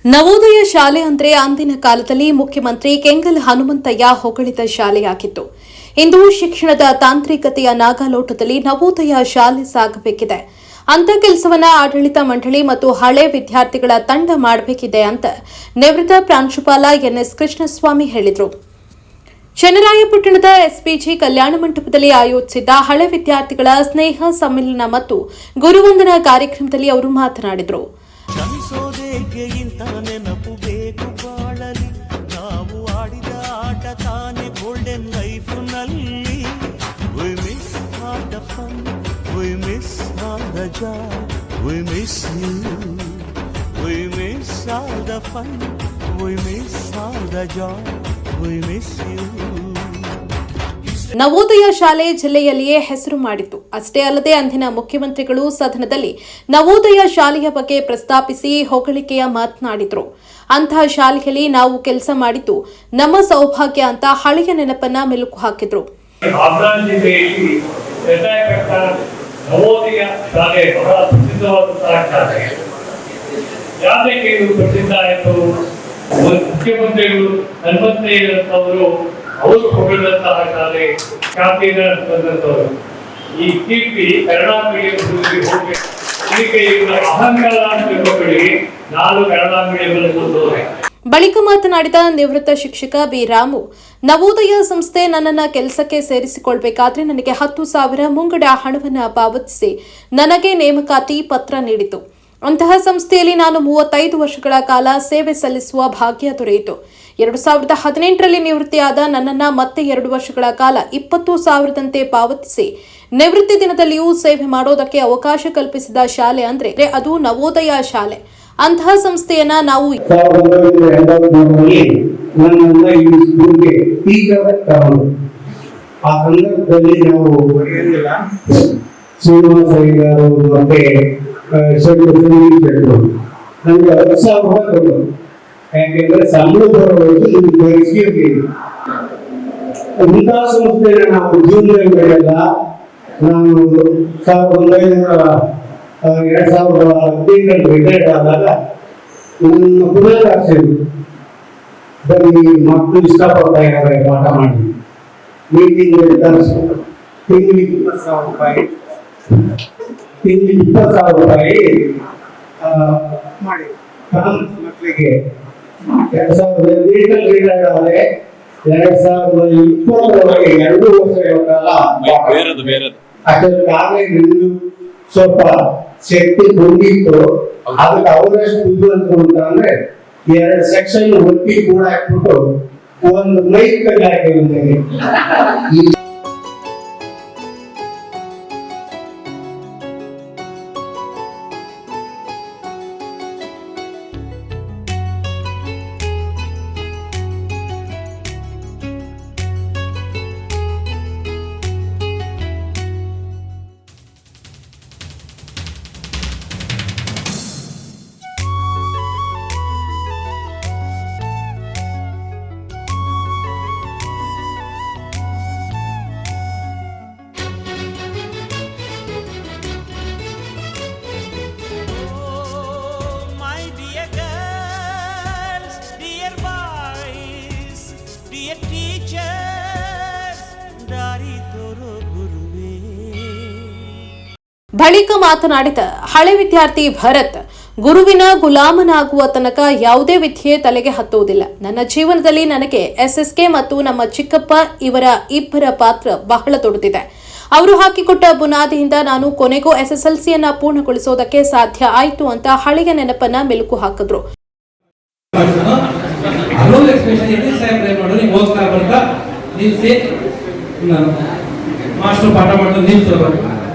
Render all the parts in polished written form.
ನವೋದಯ ಶಾಲೆ ಅಂದ್ರೆ ಅಂದಿನ ಕಾಲದಲ್ಲಿ ಮುಖ್ಯಮಂತ್ರಿ ಕೆಂಗಲ್ ಹನುಮಂತಯ್ಯ ಹೊಗಳಿದ ಶಾಲೆಯಾಗಿತ್ತು. ಇಂದು ಶಿಕ್ಷಣದ ತಾಂತ್ರಿಕತೆಯ ನಾಗಾಲೋಟದಲ್ಲಿ ನವೋದಯ ಶಾಲೆ ಸಾಗಬೇಕಿದೆ. ಅಂತ ಕೆಲಸವನ್ನ ಆಡಳಿತ ಮಂಡಳಿ ಮತ್ತು ಹಳೆ ವಿದ್ಯಾರ್ಥಿಗಳ ತಂಡ ಮಾಡಬೇಕಿದೆ ಅಂತ ನಿವೃತ್ತ ಪ್ರಾಂಶುಪಾಲ ಎನ್ಎಸ್ ಕೃಷ್ಣಸ್ವಾಮಿ ಹೇಳಿದರು. ಚನ್ನರಾಯಪಟ್ಟಣದ ಎಸ್ಪಿಜಿ ಕಲ್ಯಾಣ ಮಂಟಪದಲ್ಲಿ ಆಯೋಜಿಸಿದ್ದ ಹಳೆ ವಿದ್ಯಾರ್ಥಿಗಳ ಸ್ನೇಹ ಸಮ್ಮೇಳನ ಮತ್ತು ಗುರುವಂದನಾ ಕಾರ್ಯಕ್ರಮದಲ್ಲಿ ಅವರು ಮಾತನಾಡಿದರು. ನೆನಪು ಬೇಕು ಬಾಳಲಿ, ನಾವು ಆಡಿದ ಆಟ ತಾನೆ ಗೋಲ್ಡನ್ ಲೈಫ್ ನಲ್ಲಿ. We miss all the fun, we miss all the joy, we miss you. We miss all the fun, we miss all the joy, we miss you. Navodaya ಶಾಲೆ ಜಿಲ್ಲೆಯಲ್ಲಿಯೇ ಹೆಸರು ಮಾಡಿತ್ತು. ಅಷ್ಟೇ ಅಲ್ಲದೆ ಅಂದಿನ ಮುಖ್ಯಮಂತ್ರಿಗಳು ಸದನದಲ್ಲಿ ನವೋದಯ ಶಾಲೆಯ ಬಗ್ಗೆ ಪ್ರಸ್ತಾಪಿಸಿ ಹೊಗಳಿಕೆಯ ಮಾತನಾಡಿದರು. ಅಂತಹ ಶಾಲೆಯಲ್ಲಿ ನಾವು ಕೆಲಸ ಮಾಡಿದ್ದು ನಮ್ಮ ಸೌಭಾಗ್ಯ ಅಂತ ಹಳೆಯ ನೆನಪನ್ನ ಮೆಲುಕು ಹಾಕಿದ್ರು. ನವೋದಯ ಶಾಲೆ ಬಹಳ ಪ್ರಸಿದ್ಧವಾದಂತಹ ಶಾಲೆ. ಯಾಕೆ ಇದು ಪ್ರಸಿದ್ಧ ಆಯಿತು? ಮುಖ್ಯಮಂತ್ರಿಗಳು ಹನುಮಂತಯ್ಯನವರು ಅವರು ಹೊಗಳಿದಂತಹ ಶಾಲೆ, ಖ್ಯಾತಿಯಿಂದ ಬಂದಂತವರು. ಈ ಕೀರ್ತಿ ಕನ್ನಡಾಂಬೆಗೆ ಹೋಗಿ ಅಹಂಕಾರ ತಿಳ್ಕೊಳ್ಳಿ, ನಾನು ಕನ್ನಡಾಂಬೆಯಲ್ಲಿ ಬಂದವರೇ. ಬಳಿಕ ಮಾತನಾಡಿದ ನಿವೃತ್ತ ಶಿಕ್ಷಕ ಬಿ ರಾಮು, ನವೋದಯ ಸಂಸ್ಥೆ ನನ್ನನ್ನು ಕೆಲಸಕ್ಕೆ ಸೇರಿಸಿಕೊಳ್ಬೇಕಾದ್ರೆ ನನಗೆ 10,000 ಮುಂಗಡ ಹಣವನ್ನು ಪಾವತಿಸಿ ನನಗೆ ನೇಮಕಾತಿ ಪತ್ರ ನೀಡಿತು. ಅಂತಹ ಸಂಸ್ಥೆಯಲ್ಲಿ ನಾನು 35 ವರ್ಷಗಳ ಕಾಲ ಸೇವೆ ಸಲ್ಲಿಸುವ ಭಾಗ್ಯ ದೊರೆಯಿತು. 2018ರಲ್ಲಿ ನಿವೃತ್ತಿಯಾದ ನನ್ನನ್ನು ಮತ್ತೆ 2 ವರ್ಷಗಳ ಕಾಲ 20,000ದಂತೆ ಪಾವತಿಸಿ ನಿವೃತ್ತಿ ದಿನದಲ್ಲಿಯೂ ಸೇವೆ ಮಾಡೋದಕ್ಕೆ ಅವಕಾಶ ಕಲ್ಪಿಸಿದ ಶಾಲೆ ಅಂದ್ರೆ ಅದು ನವೋದಯ ಶಾಲೆ. ಅಂತಹ ಸಂಸ್ಥೆಯನ್ನ ನಾವು ಯಾಕೆಂದ್ರೆ ಸಂಬಳ ಬರೋದು ಇಂತಹ ಸಂಸ್ಥೆನ ನಾವು ಜೀವನದಲ್ಲಿ ಬೆಳೆಯಲ್ಲ. ನಾನು 2015 ರಿಟೈರ್ಡ್ ಆದಾಗ ನನ್ನ ಪುನಃ ಬನ್ನಿ, ಮಕ್ಕಳು ಇಷ್ಟಪಡ್ತಾ ಇದ್ದಾರೆ ಪಾಠ ಮಾಡಿ, ಮೀಟಿಂಗ್ ತಿಂಗಳಿಗೆ 20,000 ರೂಪಾಯಿ ಮಾಡಿ ಮಕ್ಕಳಿಗೆ 2018 ರಿಟೈರ್ಡ್ ಆದರೆ 2020 2 ವರ್ಷಗಳ ಕಾಲ ಅದಕ್ಕಾಗಲೇ ನಿಂದು ಸ್ವಲ್ಪ ಶಕ್ತಿ ಹೊಂದಿತ್ತು. ಅದಕ್ಕೆ ಅವರಷ್ಟು ಬುದ್ಧಿವಂತರು ಅಂತಂದ್ರೆ 2 ಸೆಕ್ಷನ್ ಒತ್ತಿ ಕೂಡ ಹಾಕ್ಬಿಟ್ಟು ಒಂದು ಮೈಕ್ ಹಾಕಿ ಬಳಿಕ ಮಾತನಾಡಿದ ಹಳೆ ವಿದ್ಯಾರ್ಥಿ ಭರತ್, ಗುರುವಿನ ಗುಲಾಮನಾಗುವ ತನಕ ಯಾವುದೇ ವಿದ್ಯೆ ತಲೆಗೆ ಹತ್ತುವುದಿಲ್ಲ. ನನ್ನ ಜೀವನದಲ್ಲಿ ನನಗೆ SSK ಮತ್ತು ನಮ್ಮ ಚಿಕ್ಕಪ್ಪ ಇವರ ಇಬ್ಬರ ಪಾತ್ರ ಬಹಳ ದೊಡ್ಡದಿದೆ. ಅವರು ಹಾಕಿಕೊಟ್ಟ ಬುನಾದಿಯಿಂದ ನಾನು ಕೊನೆಗೂ SSLCಯನ್ನ ಪೂರ್ಣಗೊಳಿಸೋದಕ್ಕೆ ಸಾಧ್ಯ ಆಯಿತು ಅಂತ ಹಳೆಯ ನೆನಪನ್ನ ಮೆಲುಕು ಹಾಕಿದ್ರು.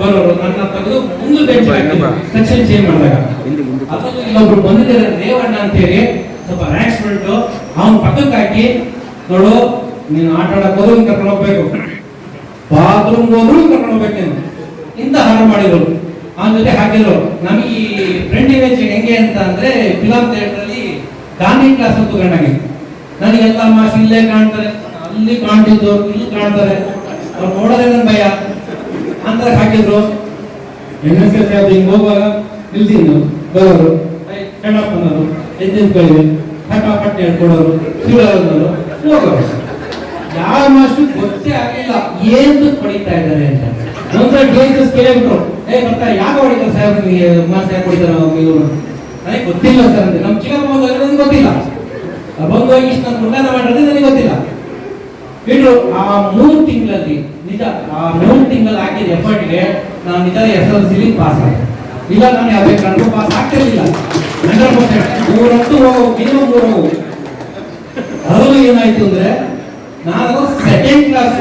ಬರೋರು ನನ್ನ ತೆಗೆದು ಮುಂದೆ ಬೆಂಚ್ ಸೆಕ್ಷನ್ ಚೇಂಜ್ ಮಾಡಿದಾಗ ಅದನ್ನು ಇಲ್ಲೊಬ್ರು ಬಂದಿದ್ದಾರೆ ರೇವಣ್ಣ ಅಂತೇಳಿ, ಸ್ವಲ್ಪ ರ್ಯಾಕ್ಸ್ ಬಿಟ್ಟು ಅವನ ಪಕ್ಕಕ್ಕೆ ಹಾಕಿ, ನೋಡು ನೀನು ಆಟ ಆಡಕ್ ಹೋದ್ರು ಕರ್ಕೊಂಡು ಹೋಗ್ಬೇಕು, ಬಾತ್ರೂಮ್ ಹೋದ್ರು ಕರ್ಕೊಂಡು ಹೋಗ್ಬೇಕು ನೀನು ಇಂತ ಹಾರ ಮಾಡಿರೋರು. ಅವನ ಜೊತೆ ಹಾಕಿದ್ರು. ನಮಗೆ ಈ ಫ್ರೆಂಡ್ ಇಮೇಜ್ ಹೆಂಗೆ ಅಂತ ಅಂದ್ರೆ ಫಿಲಂ ಥಿಯೇಟರ್ ಅಲ್ಲಿ ಗಾಂಧಿ ಕ್ಲಾಸ್ ಅಂತ ಕಂಡಾಗೆ ನನಗೆಲ್ಲ ಮಾಸ್ ಇಲ್ಲೇ ಕಾಣ್ತಾರೆ, ಅಲ್ಲಿ ಕಾಣ್ತಿದ್ದವ್ರು ಇಲ್ಲಿ ಕಾಣ್ತಾರೆ, ಅವ್ರು ನೋಡೋದೇ ನನ್ನ ಭಯ ಅಂತ ಹಾಕಿದ್ರು. NSS ಹಿಂಗ್ ಹೋಗುವಾಗ ನಿಲ್ಸಿ ಬರೋರು ಹೆಣ್ಣಪ್ಪ ಅನ್ನೋರು ಎದ್ದಿನ ಪಟ್ಟ ಹೇಳ್ಕೊಡೋರು ಸಿಗೋರು ಹೋಗೋರು. ಯಾವ ಮಾಸ್ಟರ್ ಗೊತ್ತೇ ಆಗಲಿಲ್ಲ ಏನು ಹೊಡಿತಾ ಇದ್ದಾರೆ ಅಂತ. ಒಂದ್ಸಲ ಟೀಚರ್ಸ್ ಕೇಳಿಬಿಟ್ರು, ಬರ್ತಾರೆ ಯಾಕೆ ಹೊಡಿತಾರೆ ಸಾಹೇಬ್, ನಿಮಗೆ ಮಾಸ್ಟರ್ ಯಾಕೆ ಹೊಡಿತಾರೆ ಇವರು? ನನಗೆ ಗೊತ್ತಿಲ್ಲ ಸರ್ ಅಂತ. ನಮ್ಮ ಚಿಕ್ಕಪ್ಪ ನನಗೆ ಗೊತ್ತಿಲ್ಲ, ಬಂದು ಹೋಗಿ ಇಷ್ಟು ನಾನು ಗುಂಡಾನ ಮಾಡಿರೋದು ನನಗೆ ಗೊತ್ತಿಲ್ಲ ಬಿಟ್ರು. ಆ 3 ತಿಂಗಳಲ್ಲಿ ನಿಜ, ಆ 3 ತಿಂಗಳಲ್ಲಿ ಹಾಕಿದ ಎಫರ್ಟ್ಗೆ ನಾನು ನಿಜ SSLC ಪಾಸ್ ಆಗಿದೆ. ಇಲ್ಲ ನಾನು ಯಾವುದೇ ಕಾರಣಕ್ಕೂ ಪಾಸ್ ಆಗ್ತಿರ್ಲಿಲ್ಲ. 100% 3 ಹೋಗೋ ಮಿನಿಮಮ್ 3 ಹೋಗು. ಅದರಲ್ಲೂ ಏನಾಯ್ತು ಅಂದ್ರೆ ನಾನು 2nd ಕ್ಲಾಸ್,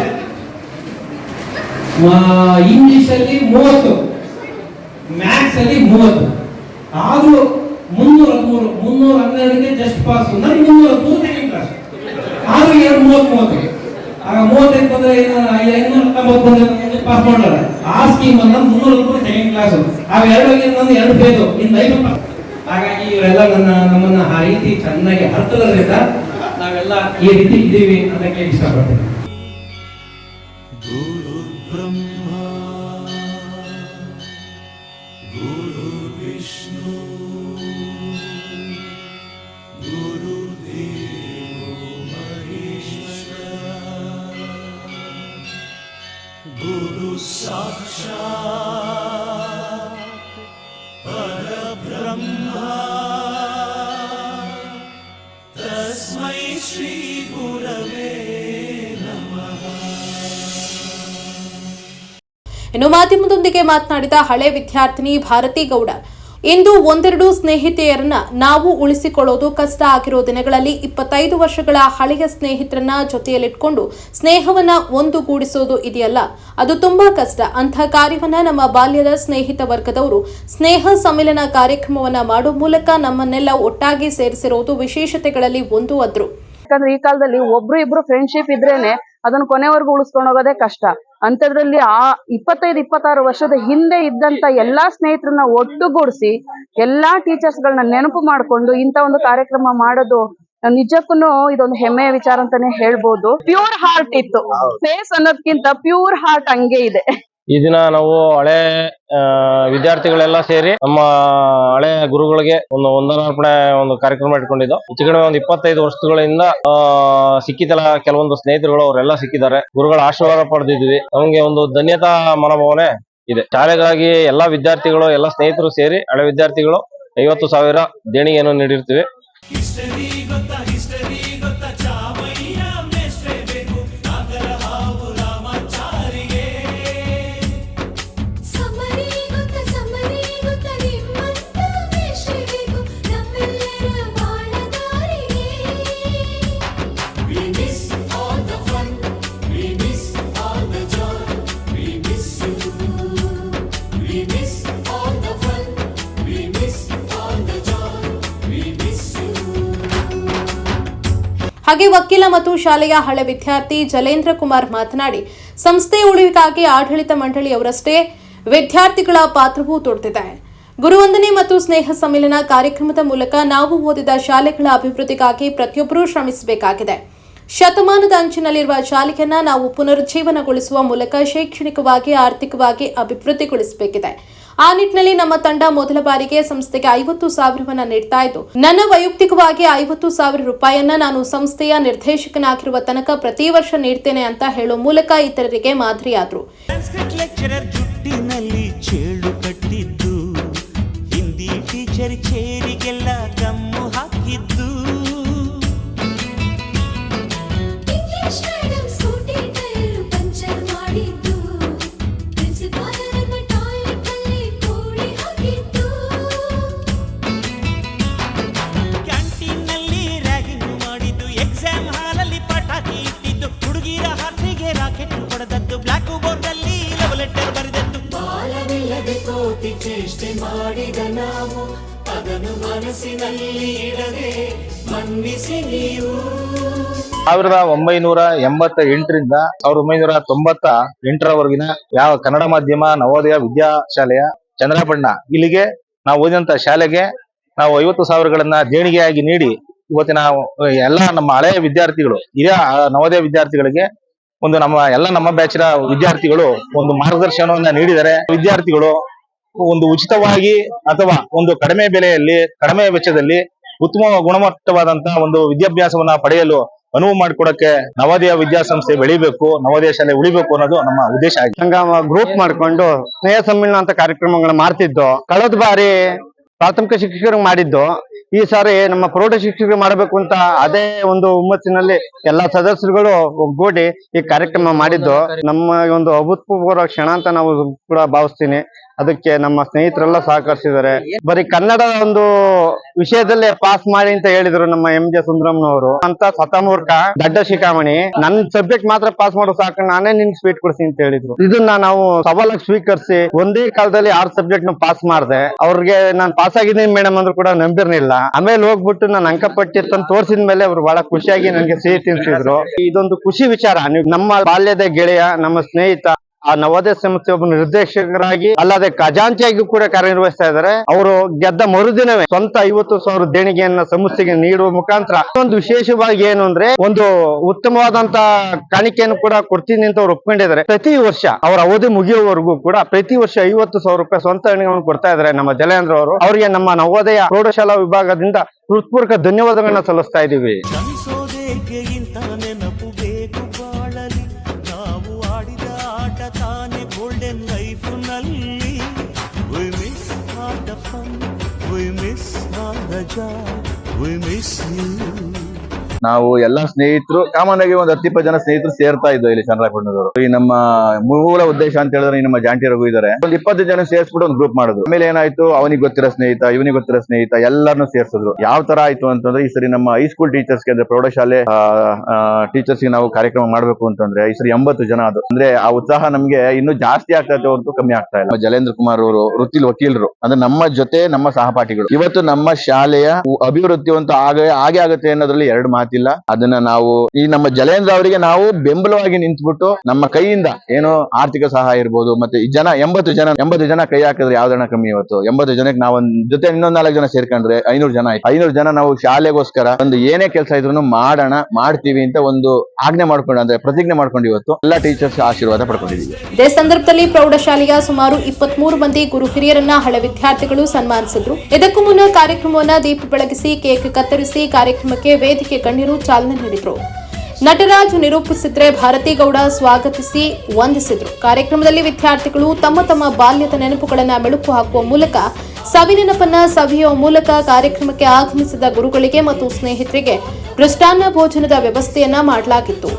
ಇಂಗ್ಲಿಷ್ ಅಲ್ಲಿ 30, ಮ್ಯಾಥ್ಸ್ ಅಲ್ಲಿ 30, ಆದ್ರೂ 312ಗೆ ಜಸ್ಟ್ ಪಾಸ್. ನನಗೆ 303 ಸೆಕೆಂಡ್ ಕ್ಲಾಸ್, ಆದ್ರೂ 30 ಆಗ 35 ಬಂದ್ರೆ 590 ಬಂದ್ರೆ ಪಾಸ್ ಮಾಡಲ್ಲ. ಆ ಸ್ಕೀಮ್ ಅನ್ನ 303 ಸೆಕೆಂಡ್ ಕ್ಲಾಸ್, ಅವೆರಡಲ್ಲಿ ನಾನು 2 ಫೇಲ್, ಇನ್ನು 5. ಹಾಗಾಗಿ ಇವರೆಲ್ಲ ನಮ್ಮನ್ನ ಆ ರೀತಿ ಚೆನ್ನಾಗಿ ಅರ್ಥದ್ರಿಂದ ನಾವೆಲ್ಲ ಈ ರೀತಿ ಇದ್ದೀವಿ ಅನ್ನಕ್ಕೆ ಇಷ್ಟಪಡ್ತೀನಿ. ಗುರು ಬ್ರಹ್ಮ ಗುರು ವಿಷ್ಣು ಗುರು ದೇವೋ ಮಹೇಶ್ವರ ಗುರು ಸಾಕ್ಷಾತ್ ಪರಬ್ರಹ್ಮ ತಸ್ಮೈ ಶ್ರೀ ಗುರವೇ ನಮಃ. ಇನ್ನು ಮಾಧ್ಯಮದೊಂದಿಗೆ ಮಾತನಾಡಿದ ಹಳೆ ವಿದ್ಯಾರ್ಥಿನಿ ಭಾರತಿ ಗೌಡ, ಇಂದು 1-2 ಸ್ನೇಹಿತೆಯರನ್ನ ನಾವು ಉಳಿಸಿಕೊಳ್ಳೋದು ಕಷ್ಟ ಆಗಿರೋ ದಿನಗಳಲ್ಲಿ 25 ವರ್ಷಗಳ ಹಳೆಯ ಸ್ನೇಹಿತರನ್ನ ಜೊತೆಯಲ್ಲಿಟ್ಕೊಂಡು ಸ್ನೇಹವನ್ನ ಒಂದುಗೂಡಿಸೋದು ಇದೆಯಲ್ಲ, ಅದು ತುಂಬಾ ಕಷ್ಟ. ಅಂಥ ಕಾರ್ಯವನ್ನ ನಮ್ಮ ಬಾಲ್ಯದ ಸ್ನೇಹಿತ ವರ್ಗದವರು ಸ್ನೇಹ ಸಮ್ಮಿಲನ ಕಾರ್ಯಕ್ರಮವನ್ನ ಮಾಡೋ ಮೂಲಕ ನಮ್ಮನ್ನೆಲ್ಲ ಒಟ್ಟಾಗಿ ಸೇರಿಸಿರೋದು ವಿಶೇಷತೆಗಳಲ್ಲಿ ಒಂದು ಅಂದ್ರು. ಯಾಕಂದ್ರೆ ಈ ಕಾಲದಲ್ಲಿ ಒಬ್ರು ಇಬ್ರು ಫ್ರೆಂಡ್ಶಿಪ್ ಇದ್ರೇನೆ ಅದನ್ನ ಕೊನೆವರೆಗೂ ಉಳಿಸ್ಕೊಂಡು ಹೋಗೋದೇ ಕಷ್ಟ. ಅಂತದ್ರಲ್ಲಿ ಆ 25-26 ವರ್ಷದ ಹಿಂದೆ ಇದ್ದಂತ ಎಲ್ಲಾ ಸ್ನೇಹಿತರನ್ನ ಒಟ್ಟುಗೂಡಿಸಿ ಎಲ್ಲಾ ಟೀಚರ್ಸ್ ಗಳನ್ನ ನೆನಪು ಮಾಡ್ಕೊಂಡು ಇಂತ ಒಂದು ಕಾರ್ಯಕ್ರಮ ಮಾಡೋದು ನಿಜಕ್ಕೂ ಇದೊಂದು ಹೆಮ್ಮೆಯ ವಿಚಾರ ಅಂತಾನೆ ಹೇಳ್ಬೋದು. ಪ್ಯೂರ್ ಹಾರ್ಟ್ ಇತ್ತು, ಫೇಸ್ ಅನ್ನೋದಕ್ಕಿಂತ ಪ್ಯೂರ್ ಹಾರ್ಟ್ ಹಂಗೆ ಇದೆ. ಈ ದಿನ ನಾವು ಹಳೆ ವಿದ್ಯಾರ್ಥಿಗಳೆಲ್ಲ ಸೇರಿ ನಮ್ಮ ಹಳೆ ಗುರುಗಳಿಗೆ ಒಂದು ವಂದನಾರ್ಪಣೆ ಒಂದು ಕಾರ್ಯಕ್ರಮ ಇಟ್ಕೊಂಡಿದ್ದು. ಹೆಚ್ಚು ಕಡಿಮೆ ಒಂದು 25 ವರ್ಷಗಳಿಂದ ಸಿಕ್ಕಿದಲ್ಲ ಕೆಲವೊಂದು ಸ್ನೇಹಿತರುಗಳು ಅವರೆಲ್ಲ ಸಿಕ್ಕಿದ್ದಾರೆ. ಗುರುಗಳ ಆಶೀರ್ವಾದ ಪಡೆದಿದ್ವಿ. ನಮಗೆ ಒಂದು ಧನ್ಯತಾ ಮನೋಭಾವನೆ ಇದೆ. ಶಾಲೆಗಾಗಿ ಎಲ್ಲಾ ವಿದ್ಯಾರ್ಥಿಗಳು ಎಲ್ಲ ಸ್ನೇಹಿತರು ಸೇರಿ ಹಳೆ ವಿದ್ಯಾರ್ಥಿಗಳು 50,000 ದೇಣಿಗೆಯನ್ನು ನೀಡಿರ್ತೀವಿ. ಹಿಸ್ಟರಿ ಗೊತ್ತಾ ಚಾಮಯ್ಯ ಮೇಷ್ಟ್ರೇ ಬೇಕು ನಾಗರ ಹಾವು ರಾಮಾಚಾರಿಗೆ. ಸಮರಿ ಗೊತ್ತ ನಿಮ್ಮಂತ ಮೇಷ್ಟ್ರೇ ಬೇಕು ನಮ್ಮೆಲ್ಲರ ಬಾಳದಾರಿಗೆ. We miss all the fun, we miss all the joy, we miss you. We miss all the fun, we miss all the joy, we miss you. ಹಾಗೆ ವಕೀಲ ಮತ್ತು ಶಾಲೆಯ ಹಳೆ ವಿದ್ಯಾರ್ಥಿ ಜಲೇಂದ್ರ ಕುಮಾರ್ ಮಾತನಾಡಿ, ಸಂಸ್ಥೆ ಉಳಿವಿಗಾಗಿ ಆಡಳಿತ ಮಂಡಳಿಯವರಷ್ಟೇ ವಿದ್ಯಾರ್ಥಿಗಳ ಪಾತ್ರವೂ ತೊಡತಿದೆ. ಗುರುವಂದನೆ ಮತ್ತು ಸ್ನೇಹ ಸಮ್ಮಿಲನ ಕಾರ್ಯಕ್ರಮದ ಮೂಲಕ ನಾವು ಓದಿದ ಶಾಲೆಗಳ ಅಭಿವೃದ್ಧಿಗಾಗಿ ಪ್ರತಿಯೊಬ್ಬರೂ ಶ್ರಮಿಸಬೇಕಾಗಿದೆ. ಶತಮಾನದ ಅಂಚಿನಲ್ಲಿರುವ ಶಾಲೆಯನ್ನ ನಾವು ಪುನರುಜ್ಜೀವನಗೊಳಿಸುವ ಮೂಲಕ ಶೈಕ್ಷಣಿಕವಾಗಿ ಆರ್ಥಿಕವಾಗಿ ಅಭಿವೃದ್ಧಿಗೊಳಿಸಬೇಕಿದೆ. ಆ ನಿಟ್ಟಿನಲ್ಲಿ ನಮ್ಮ ತಂಡ ಮೊದಲ ಬಾರಿಗೆ ಸಂಸ್ಥೆಗೆ 50,000 ನೀಡ್ತಾ ಇದ್ದು, ನನ್ನ ವೈಯಕ್ತಿಕವಾಗಿ 50,000 ರೂಪಾಯಿಯನ್ನ ನಾನು ಸಂಸ್ಥೆಯ ನಿರ್ದೇಶಕನಾಗಿರುವ ತನಕ ಪ್ರತಿ ವರ್ಷ ನೀಡ್ತೇನೆ ಅಂತ ಹೇಳೋ ಮೂಲಕ ಇತರರಿಗೆ ಮಾದರಿಯಾದ್ರು. ಸಂಸ್ಕೃತ ಲೆಕ್ಚರರ್ ಜುಟ್ಟಿನಲ್ಲಿ ಚೇಳು ಕಟ್ಟಿದ್ದು, ಹಿಂದಿ ಟೀಚರ್ ಚೇರಿಗೆಲ್ಲ ಗಮ್ಮು ಹಾಕಿದ್ದು, English madam scooty tyre puncture ಮಾಡಿದ್ದು, ಪ್ರಿನ್ಸಿಪಾಲರನ್ನ ಟಾಯ್ಲೆಟ್ ಅಲ್ಲಿ ಕೋಳಿ ಹಾಕಿದ್ದು, ಕ್ಯಾಂಟೀನ್ನಲ್ಲಿ ರ್ಯಾಗಿಂಗ್ ಮಾಡಿದ್ದು, ಎಕ್ಸಾಮ್ ಹಾಲಲ್ಲಿ ಪಟಾಕಿ ಇಟ್ಟಿದ್ದು, ಹುಡುಗಿರ ಹಾಸಿಗೆ ರಾಕೆಟ್ ಹೊಡೆದದ್ದು, ಬ್ಲಾಕ್ ಬೋರ್ಡ್ ಅಲ್ಲಿ ಲವ್ ಲೆಟರ್ ಬರೆದದ್ದು, ಬಾಲವಿಲ್ಲದೆ ಕೋತಿ ಚೇಷ್ಟೆ ಮಾಡಿದ ನಾವು ಅದನ್ನು ಮನಸ್ಸಿನಲ್ಲಿ ಇಡದೆ ಮನ್ನಿಸಿ ನೀವು. 1988ರಿಂದ 1998ರವರೆಗಿನ ಯಾವ ಕನ್ನಡ ಮಾಧ್ಯಮ ನವೋದಯ ವಿದ್ಯಾಶಾಲೆಯ ಚಂದ್ರಬಣ್ಣ ಇಲ್ಲಿಗೆ ನಾವು ಓದಿದಂತ ಶಾಲೆಗೆ ನಾವು 50,000ಗಳನ್ನ ದೇಣಿಗೆಯಾಗಿ ನೀಡಿ ಇವತ್ತಿನ ಎಲ್ಲ ನಮ್ಮ ಹಳೆಯ ವಿದ್ಯಾರ್ಥಿಗಳು ಹಿರಿಯ ನವೋದಯ ವಿದ್ಯಾರ್ಥಿಗಳಿಗೆ ಒಂದು ನಮ್ಮ ಬ್ಯಾಚಿನ ವಿದ್ಯಾರ್ಥಿಗಳು ಒಂದು ಮಾರ್ಗದರ್ಶನವನ್ನ ನೀಡಿದರೆ ವಿದ್ಯಾರ್ಥಿಗಳು ಒಂದು ಉಚಿತವಾಗಿ ಅಥವಾ ಒಂದು ಕಡಿಮೆ ಬೆಲೆಯಲ್ಲಿ ಕಡಿಮೆ ವೆಚ್ಚದಲ್ಲಿ ಉತ್ತಮ ಗುಣಮಟ್ಟವಾದಂತಹ ಒಂದು ವಿದ್ಯಾಭ್ಯಾಸವನ್ನ ಪಡೆಯಲು ಅನುವು ಮಾಡಿಕೊಡಕ್ಕೆ ನವೋದಯ ವಿದ್ಯಾಸಂಸ್ಥೆ ಬೆಳಿಬೇಕು, ನವೋದಯ ಶಾಲೆ ಉಳಿಬೇಕು ಅನ್ನೋದು ನಮ್ಮ ಉದ್ದೇಶ ಆಗಿದೆ. ಸಂಗಮ ಗ್ರೂಪ್ ಮಾಡ್ಕೊಂಡು ಸ್ನೇಹ ಸಮ್ಮೇಳನ ಅಂತ ಕಾರ್ಯಕ್ರಮಗಳನ್ನ ಮಾಡ್ತಿದ್ದು, ಕಳೆದ ಬಾರಿ ಪ್ರಾಥಮಿಕ ಶಿಕ್ಷಕರಿಗೆ ಮಾಡಿದ್ದು, ಈ ಸಾರಿ ನಮ್ಮ ಪ್ರೌಢ ಶಿಕ್ಷಕರಿಗೆ ಮಾಡಬೇಕು ಅಂತ ಅದೇ ಒಂದು ಹುಮ್ಮಸ್ಸಿನಲ್ಲಿ ಎಲ್ಲಾ ಸದಸ್ಯರುಗಳು ಒಗ್ಗೂಡಿ ಈ ಕಾರ್ಯಕ್ರಮ ಮಾಡಿದ್ದು ನಮ್ಮ ಒಂದು ಅಭೂತಪೂರ್ವ ಕ್ಷಣ ಅಂತ ನಾವು ಕೂಡ ಭಾವಿಸ್ತೀನಿ. ಅದಕ್ಕೆ ನಮ್ಮ ಸ್ನೇಹಿತರೆಲ್ಲ ಸಹಕರಿಸಿದ್ದಾರೆ. ಬರೀ ಕನ್ನಡ ಒಂದು ವಿಷಯದಲ್ಲೇ ಪಾಸ್ ಮಾಡಿ ಅಂತ ಹೇಳಿದ್ರು ನಮ್ಮ MJ ಸುಂದರಮ್ಮನವರು ಅಂತ ಸತಮೂರ್ಖ ದಡ್ಡ ಶಿಖಾಮಣಿ. ನನ್ನ ಸಬ್ಜೆಕ್ಟ್ ಮಾತ್ರ ಪಾಸ್ ಮಾಡೋ ಸಾಕು, ನಾನೇ ನಿನ್ ಸ್ವೀಟ್ ಕೊಡ್ಸಿ ಅಂತ ಹೇಳಿದ್ರು. ಇದನ್ನ ನಾವು ಸವಾಲಾಗಿ ಸ್ವೀಕರಿಸಿ ಒಂದೇ ಕಾಲದಲ್ಲಿ 6 ಸಬ್ಜೆಕ್ಟ್ ಪಾಸ್ ಮಾಡಿದೆ. ಅವ್ರಿಗೆ ನಾನು ಪಾಸ್ ಆಗಿದ್ದೀನಿ ಮೇಡಮ್ ಅಂದ್ರು ಕೂಡ ನಂಬಿರ್ಲಿಲ್ಲ. ಆಮೇಲೆ ಹೋಗ್ಬಿಟ್ಟು ನಾನು ಅಂಕಪಟ್ಟಿ ತಂದು ತೋರ್ಸಿದ ಮೇಲೆ ಅವ್ರು ಬಹಳ ಖುಷಿಯಾಗಿ ನನಗೆ ಸಿಹಿ ತಿನ್ಸಿದ್ರು. ಇದೊಂದು ಖುಷಿ ವಿಚಾರ. ನಮ್ಮ ಬಾಲ್ಯದ ಗೆಳೆಯ, ನಮ್ಮ ಸ್ನೇಹಿತ ಆ ನವೋದಯ ಸಂಸ್ಥೆ ಒಬ್ಬ ನಿರ್ದೇಶಕರಾಗಿ ಅಲ್ಲದೆ ಖಜಾಂಚಿಯಾಗಿ ಕೂಡ ಕಾರ್ಯನಿರ್ವಹಿಸ್ತಾ ಇದ್ದಾರೆ. ಅವರು ಗೆದ್ದ ಮರುದಿನವೇ ಸ್ವಂತ 50,000 ದೇಣಿಗೆಯನ್ನ ಸಂಸ್ಥೆಗೆ ನೀಡುವ ಮುಖಾಂತರ ಒಂದು ವಿಶೇಷವಾಗಿ ಏನು ಅಂದ್ರೆ ಒಂದು ಉತ್ತಮವಾದಂತ ಕಾಣಿಕೆಯನ್ನು ಕೂಡ ಕೊಡ್ತೀನಿ ಅಂತ ಅವ್ರು ಒಪ್ಕೊಂಡಿದ್ದಾರೆ. ಪ್ರತಿ ವರ್ಷ ಅವರ ಅವಧಿ ಮುಗಿಯುವವರೆಗೂ ಕೂಡ ಪ್ರತಿ ವರ್ಷ 50,000 ರೂಪಾಯಿ ಸ್ವಂತ ದೇಣಿಗೆಯನ್ನು ಕೊಡ್ತಾ ಇದ್ದಾರೆ ನಮ್ಮ ಜಲೇಂದ್ರ ಅವರು. ಅವರಿಗೆ ನಮ್ಮ ನವೋದಯ ಪ್ರೌಢಶಾಲಾ ವಿಭಾಗದಿಂದ ಹೃತ್ಪೂರ್ವಕ ಧನ್ಯವಾದಗಳನ್ನ ಸಲ್ಲಿಸ್ತಾ ಇದ್ದೀವಿ. ಕ್ಷಮಿಸೋದೇಕೆ ಇಂಥ ನೆನಪು ಬೇಕು ಬಾಳಲಿ, ನಾವು ಆಡಿದ ಆಟ ತಾನೆ golden ಲೈಫ್ನಲ್ಲಿ. We miss all the fun, we miss all the joy, we miss you. ನಾವು ಎಲ್ಲಾ ಸ್ನೇಹಿತರು ಕಾಮನ್ ಆಗಿ ಒಂದು 10-20 ಜನ ಸ್ನೇಹಿತರು ಸೇರ್ತಾ ಇದ್ದೋ ಇಲ್ಲಿ ಚಂದ್ರಪಟ್ಟಣದವರು. ಈ ನಮ್ಮ ಮೂಲ ಉದ್ದೇಶ ಅಂತ ಹೇಳಿದ್ರೆ ನಮ್ಮ ಜಾಂಟಿ ರಘು ಇದ್ದಾರೆ, ಒಂದು 20 ಜನ ಸೇರಿಸ್ಬಿಟ್ಟು ಒಂದು ಗ್ರೂಪ್ ಮಾಡಿದ್ರು. ಆಮೇಲೆ ಏನಾಯ್ತು, ಅವನಿಗೆ ಗೊತ್ತಿರೋ ಸ್ನೇಹಿತ, ಇವನಿಗೆ ಗೊತ್ತಿರೋ ಸ್ನೇಹಿತ ಎಲ್ಲರನ್ನು ಸೇರಿಸಿದ್ರು. ಯಾವ ತರ ಆಯ್ತು ಅಂತಂದ್ರೆ, ಈ ಸರಿ ನಮ್ಮ ಹೈಸ್ಕೂಲ್ ಟೀಚರ್ಸ್ಗೆ ಅಂದ್ರೆ ಪ್ರೌಢಶಾಲೆ ಟೀಚರ್ಸ್ಗೆ ನಾವು ಕಾರ್ಯಕ್ರಮ ಮಾಡ್ಬೇಕು ಅಂತಂದ್ರೆ ಈ ಸರಿ 80 ಜನ ಅದು. ಅಂದ್ರೆ ಆ ಉತ್ಸಾಹ ನಮ್ಗೆ ಇನ್ನೂ ಜಾಸ್ತಿ ಆಗ್ತದೆ ಹೊರತು ಕಮ್ಮಿ ಆಗ್ತಾ ಇಲ್ಲ. ಜಲೇಂದ್ರ ಕುಮಾರ್ ಅವರು ವೃತ್ತಿಲ್ ವಕೀಲರು, ಅಂದ್ರೆ ನಮ್ಮ ಜೊತೆ ನಮ್ಮ ಸಹಪಾಠಿಗಳು. ಇವತ್ತು ನಮ್ಮ ಶಾಲೆಯ ಅಭಿವೃದ್ಧಿ ಅಂತ ಹಾಗೆ ಆಗುತ್ತೆ ಅನ್ನೋದ್ರಲ್ಲಿ 2 ಮಾತಿಲ್ಲ. ಅದನ್ನ ನಾವು ಈ ನಮ್ಮ ಜಲೇಂದ್ರ ಅವರಿಗೆ ನಾವು ಬೆಂಬಲವಾಗಿ ನಿಂತ್ಬಿಟ್ಟು ನಮ್ಮ ಕೈಯಿಂದ ಏನು ಆರ್ಥಿಕ ಸಹಾಯ ಇರ್ಬೋದು, ಮತ್ತೆ ಈ ಜನ 80 ಜನ ಕೈ ಹಾಕಿದ್ರೆ ಯಾವ್ದಣ್ಣ ಕಮ್ಮಿ. ಇವತ್ತು 80 ಜನಕ್ಕೆ ನಾವು ಜೊತೆ ಇನ್ನೊಂದ್ 4 ಜನ ಸೇರ್ಕೊಂಡ್ರೆ 500 ಜನ ಆಯ್ತು. 500 ಜನ ನಾವು ಶಾಲೆಗೋಸ್ಕರ ಒಂದು ಏನೇ ಕೆಲಸ ಇದ್ರು ಮಾಡ್ತೀವಿ ಅಂತ ಒಂದು ಆಜ್ಞೆ ಮಾಡ್ಕೊಂಡು, ಅಂದ್ರೆ ಪ್ರತಿಜ್ಞೆ ಮಾಡ್ಕೊಂಡು ಇವತ್ತು ಎಲ್ಲಾ ಟೀಚರ್ಸ್ ಆಶೀರ್ವಾದ ಪಡ್ಕೊಂಡಿದ್ದೀವಿ. ಇದೇ ಸಂದರ್ಭದಲ್ಲಿ ಪ್ರೌಢಶಾಲೆಯ ಸುಮಾರು 23 ಮಂದಿ ಗುರು ಹಿರಿಯರನ್ನ ಹಳೆ ವಿದ್ಯಾರ್ಥಿಗಳು ಸನ್ಮಾನಿಸಿದ್ರು. ಇದಕ್ಕೂ ಮುನ್ನ ಕಾರ್ಯಕ್ರಮವನ್ನ ದೀಪ ಬೆಳಗಿಸಿ ಕೇಕ್ ಕತ್ತರಿಸಿ ಕಾರ್ಯಕ್ರಮಕ್ಕೆ ವೇದಿಕೆ ಗಣ್ಯರು ಚಾಲನೆ ನೀಡಿದ್ರು. ನಟರಾಜ್ ನಿರೂಪಿಸಿದ್ರೆ ಭಾರತಿ ಗೌಡ ಸ್ವಾಗತಿಸಿ ವಂದಿಸಿದ್ರು. ಕಾರ್ಯಕ್ರಮದಲ್ಲಿ ವಿದ್ಯಾರ್ಥಿಗಳು ತಮ್ಮ ತಮ್ಮ ಬಾಲ್ಯದ ನೆನಪುಗಳನ್ನು ಮೆಲುಕು ಹಾಕುವ ಮೂಲಕ ಸವಿನೆನಪನ್ನ ಸವಿಯುವ ಮೂಲಕ ಕಾರ್ಯಕ್ರಮಕ್ಕೆ ಆಗಮಿಸಿದ ಗುರುಗಳಿಗೆ ಮತ್ತು ಸ್ನೇಹಿತರಿಗೆ ಮೃಷ್ಟಾನ್ನ ಭೋಜನದ ವ್ಯವಸ್ಥೆಯನ್ನ ಮಾಡಲಾಗಿತ್ತು.